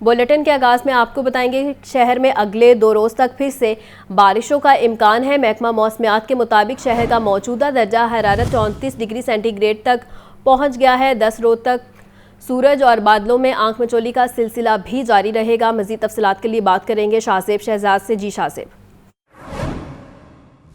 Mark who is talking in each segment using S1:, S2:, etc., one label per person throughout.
S1: Bulletin के आगाज में आपको बताएंगे कि शहर में अगले 2 रोज तक फिर से बारिशों का इम्कान है। महकमा मौसमियात के मुताबिक शहर का मौजूदा दर्जा हरारत 34 डिग्री सेंटीग्रेड तक पहुंच गया है। 10 रोज तक सूरज और बादलों में आंख मचोली का सिलसिला भी जारी रहेगा। मजीद तफसीलात के लिए बात करेंगे शाहजेब शहजाद से। जी शाहजेब।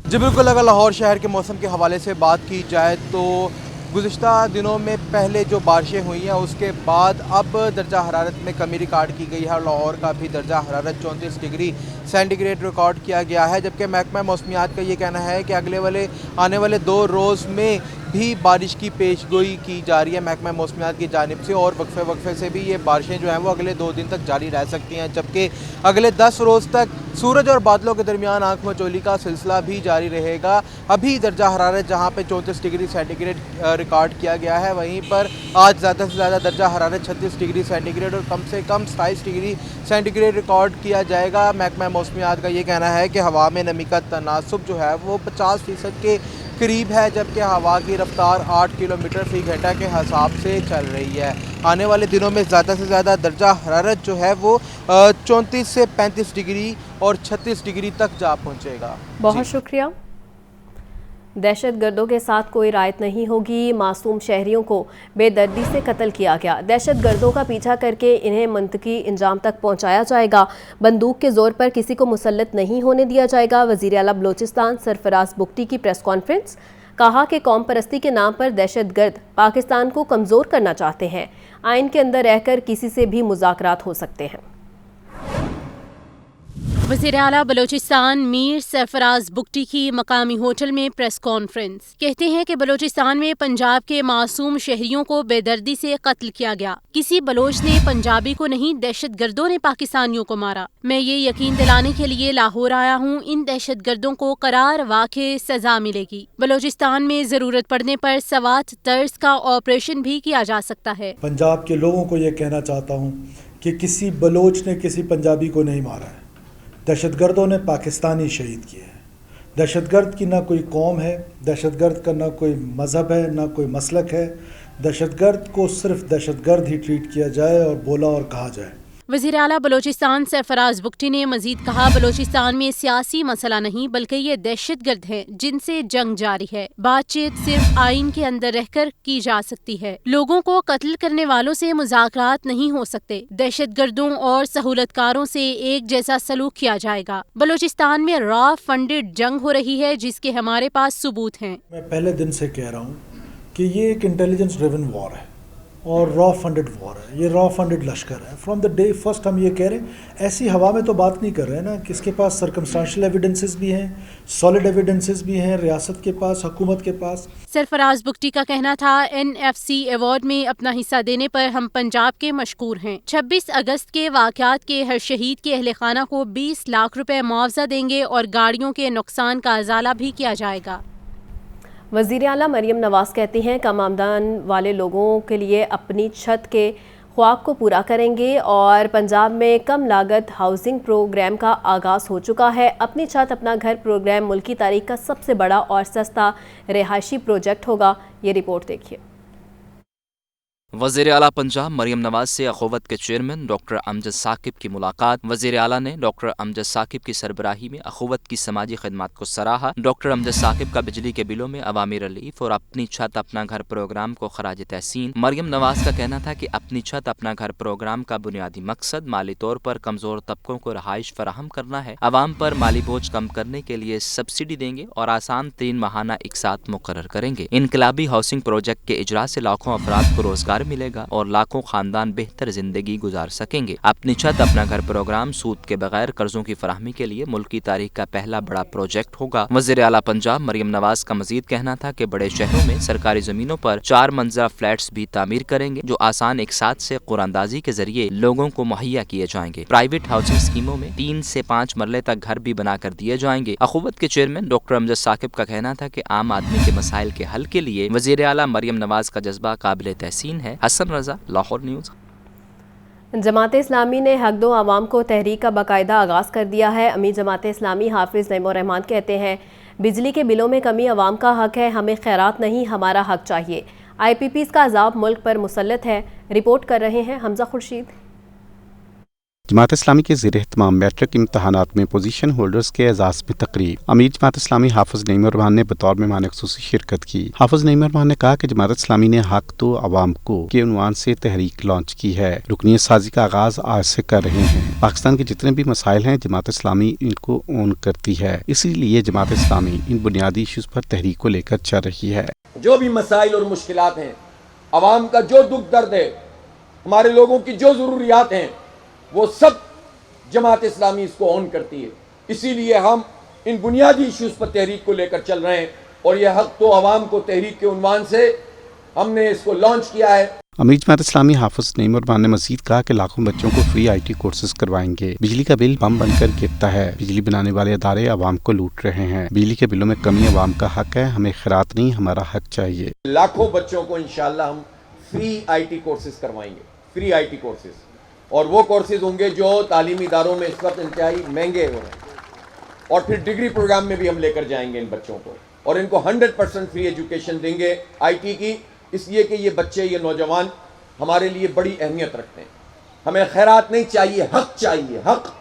S2: जी बिल्कुल, अगर लाहौर शहर के मौसम के हवाले से बात की जाए तो गुज़िश्ता दिनों में पहले जो बारिशें हुई हैं उसके बाद अब दर्जा हरारत में कमी रिकॉर्ड की गई है और लाहौर का भी दर्जा हरारत 34 डिग्री सेंटीग्रेड रिकॉर्ड किया गया है। जबकि महकमा मौसमियात का ये कहना है कि आने वाले 2 रोज़ में भी बारिश की पेशगोई की जा रही है महकमा मौसमियात की जानिब से, और वक्फे से भी ये बारिशें जो हैं वो अगले 2 दिन तक जारी रह सकती हैं। जबकि अगले 10 रोज़ तक सूरज और बादलों के दरमियान आंख मचोली का सिलसिला भी जारी रहेगा। अभी दर्जा हरारत जहाँ पे 34 डिग्री सेंटीग्रेड रिकॉर्ड किया गया है, वहीं पर आज ज़्यादा से ज़्यादा दर्जा हरारत 36 डिग्री सेंटीग्रेड और कम से कम 27 डिग्री सेंटीग्रेड रिकॉर्ड किया जाएगा। महकमा मौसमियात का ये कहना है कि हवा में नमी का तनासुब जो है वो 50% के करीब है, जबकि हवा की रफ्तार 8 किलोमीटर फी घंटा के हिसाब से चल रही है। आने वाले दिनों में ज़्यादा से ज़्यादा दर्जा हरारत जो है वो 34 से 35 डिग्री और 36 डिग्री तक जा पहुँचेगा।
S1: बहुत शुक्रिया। दहशत गर्दों के साथ कोई रायत नहीं होगी। मासूम शहरियों को बेदर्दी से कत्ल किया गया। दहशत गर्दों का पीछा करके इन्हें मंतकी इंजाम तक पहुंचाया जाएगा। बंदूक के जोर पर किसी को मुसल्लत नहीं होने दिया जाएगा। वज़ीर आला बलोचिस्तान सरफराज बुगटी की प्रेस कॉन्फ्रेंस। कहा कि कौम परस्ती के नाम पर दहशत गर्द पाकिस्तान को कमज़ोर करना चाहते हैं। आइन के अंदर रहकर किसी से भी मुज़ाकरात हो सकते हैं।
S3: वज़ीर आला बलोचिस्तान मीर सरफराज बुगटी की मकामी होटल में प्रेस कॉन्फ्रेंस। कहते हैं कि बलोचिस्तान में पंजाब के मासूम शहरियों को बेदर्दी से कत्ल किया गया। किसी बलोच ने पंजाबी को नहीं, दहशत गर्दों ने पाकिस्तानियों को मारा। मैं ये यकीन दिलाने के लिए लाहौर आया हूँ, इन दहशत गर्दों को करार वाक़ई सजा मिलेगी। बलोचिस्तान में जरूरत पड़ने पर सवात तर्ज का ऑपरेशन भी किया जा सकता है।
S4: पंजाब के लोगों को ये कहना चाहता हूँ कि किसी बलोच ने किसी पंजाबी को नहीं मारा है। दहशतगर्दों ने पाकिस्तानी शहीद किए हैं। दहशतगर्द की ना कोई कौम है, दहशतगर्द का ना कोई मज़हब है, ना कोई मसलक है। दहशतगर्द को सिर्फ दहशतगर्द ही ट्रीट किया जाए और बोला और कहा जाए।
S3: वज़ीर आला बलोचिस्तान सरफराज बुगटी ने मजीद कहा, बलोचिस्तान में सियासी मसला नहीं बल्कि ये दहशत गर्द हैं जिनसे जंग जारी है। बातचीत सिर्फ आइन के अंदर रहकर की जा सकती है। लोगों को कत्ल करने वालों से मुज़ाकरात नहीं हो सकते। दहशत गर्दों और सहूलतकारों से एक जैसा सलूक किया जाएगा। बलोचिस्तान में रॉ फंडेड जंग हो रही है जिसके हमारे पास सबूत हैं।
S4: मैं पहले दिन से कह रहा हूँ कि ये एक इंटेलिजेंस ड्रिवन वॉर है और रॉ फंडेड वॉर है। ये रॉ फंडेड लश्कर है। फ्रॉम द डे फर्स्ट हम ये कह रहे हैं, ऐसी हवा में तो बात नहीं कर रहे हैं ना। किसके पास सर्कमस्टांशियल एविडेंसेस भी हैं, सॉलिड एविडेंसेस भी हैं, रियासत के पास, हुकूमत के पास।
S3: सरफराज बुगटी का कहना था, NFC अवार्ड में अपना हिस्सा देने पर हम पंजाब के मशकूर हैं। 26 अगस्त के वाक़यात के हर शहीद के अहले खाना को 20 लाख रुपए मुआवजा देंगे और गाड़ियों के नुकसान का अजाला भी किया जाएगा।
S1: वज़ीर आला मरियम नवाज़ कहती हैं कम आमदन वाले लोगों के लिए अपनी छत के ख्वाब को पूरा करेंगे और पंजाब में कम लागत हाउसिंग प्रोग्राम का आगाज़ हो चुका है। अपनी छत अपना घर प्रोग्राम मुल्की तारीख का सबसे बड़ा और सस्ता रिहायशी प्रोजेक्ट होगा। ये रिपोर्ट देखिए।
S5: वज़ीर आला पंजाब मरियम नवाज से अखुवत के चेयरमैन डॉक्टर अमजद साकिब की मुलाकात। वज़ीर आला ने डॉक्टर अमजद साकिब की सरबराही में अखुवत की समाजी खदमात को सराहा। डॉक्टर अमजद साकिब का बिजली के बिलों में अवामी रिलीफ और अपनी छत अपना घर प्रोग्राम को खराज तहसीन। मरियम नवाज का कहना था कि अपनी छत अपना घर प्रोग्राम का बुनियादी मकसद माली तौर पर कमजोर तबकों को रहाइश फराहम करना है। अवाम पर माली बोझ कम करने के लिए सब्सिडी देंगे और आसान 3 माहाना इकसात मुकर्रर करेंगे। इनकलाबी हाउसिंग प्रोजेक्ट के इजरा से लाखों अफराद को रोजगार मिलेगा और लाखों खानदान बेहतर जिंदगी गुजार सकेंगे। अपनी छत अपना घर प्रोग्राम सूद के बगैर कर्जों की फराहमी के लिए मुल्की तारीख का पहला बड़ा प्रोजेक्ट होगा। वज़ीर आला पंजाब मरियम नवाज का मजीद कहना था कि बड़े शहरों में सरकारी जमीनों पर 4 मंजिला फ्लैट्स भी तामीर करेंगे जो आसान इकसात से कुरानदाजी के जरिए लोगों को मुहैया किए जाएंगे। प्राइवेट हाउसिंग स्कीमों में 3 से 5 मरले तक घर भी बना कर दिए जाएंगे। अखुवत के चेयरमैन डॉक्टर अमजद साकिब का कहना था कि आम आदमी के मसाइल के हल के लिए वज़ीर आला मरियम नवाज का जज्बा काबिल तहसीन है। हसन रजा, लाहौर न्यूज़।
S1: जमात इस्लामी ने हक दो आवाम को तहरीक का बाकायदा आगाज़ कर दिया है। अमीर जमात इस्लामी हाफिज़ नईमुर रहमान कहते हैं बिजली के बिलों में कमी आवाम का हक है, हमें खैरात नहीं हमारा हक चाहिए। IPPs का अजाब मुल्क पर मुसल्लत है। रिपोर्ट कर रहे हैं हमजा खुर्शीद।
S6: जमात इस्लामी के ज़ेर एहतमाम मैट्रिक इम्तहानात में पोजीशन होल्डर्स के एजाज़ में तकरीब। अमीर जमात इस्लामी हाफिज़ नईम रहमान ने बतौर मेहमान ख़ुसूसी शिरकत की। हाफिज़ नईम रहमान ने कहा कि जमात इस्लामी ने हक तो अवाम को के उन्वान से तहरीक लॉन्च की है। रुकनियत साजी का आगाज़ आज से कर रहे हैं। पाकिस्तान के जितने भी मसाइल हैं जमात इस्लामी इनको ओन करती है, इसीलिए जमात इस्लामी इन बुनियादी इशूज़ पर तहरीक को लेकर चल रही है।
S7: जो भी मसाइल और मुश्किलात हैं, अवाम का जो दुख दर्द है, हमारे लोगों की जो ज़रूरियात हैं, वो सब जमात इस्लामी इसको ऑन करती है। इसीलिए हम इन बुनियादी इश्यूज़ पर तहरीक को लेकर चल रहे हैं और यह हक तो अवाम को तहरीक के उन्वान से हमने इसको लॉन्च किया है।
S6: अमीर जमात इस्लामी हाफिज़ नईम रहमान ने मज़ीद कहा कि लाखों बच्चों को फ्री IT कोर्सेज करवाएंगे। बिजली का बिल बम बनकर गिरता है। बिजली बनाने वाले अदारे अवाम को लूट रहे हैं। बिजली के बिलों में कमी अवाम का हक है, हमें खैरात नहीं, हमारा हक चाहिए।
S7: लाखों बच्चों को इंशाल्लाह हम फ्री IT कोर्सेज करवाएंगे, फ्री IT कोर्सेज, और वो कोर्सेज होंगे जो तालीमी इदारों में इस वक्त इंतहाई महंगे हो रहे हैं। और फिर डिग्री प्रोग्राम में भी हम लेकर जाएंगे इन बच्चों को और इनको 100% फ्री एजुकेशन देंगे IT की, इसलिए कि ये बच्चे, ये नौजवान हमारे लिए बड़ी अहमियत रखते हैं। हमें खैरात नहीं चाहिए, हक चाहिए, हक।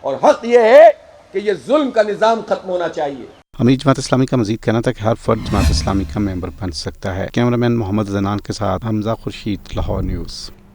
S7: और हक ये है कि ये जुल्म का निज़ाम ख़त्म होना चाहिए।
S6: अमीर जमात इस्लामी का मज़ीद कहना था कि हर फर्द जमात इस्लामी का मेंबर बन सकता है। कैमरामैन मोहम्मद जनान के साथ हमजा खुर्शीद, लाहौर न्यूज़।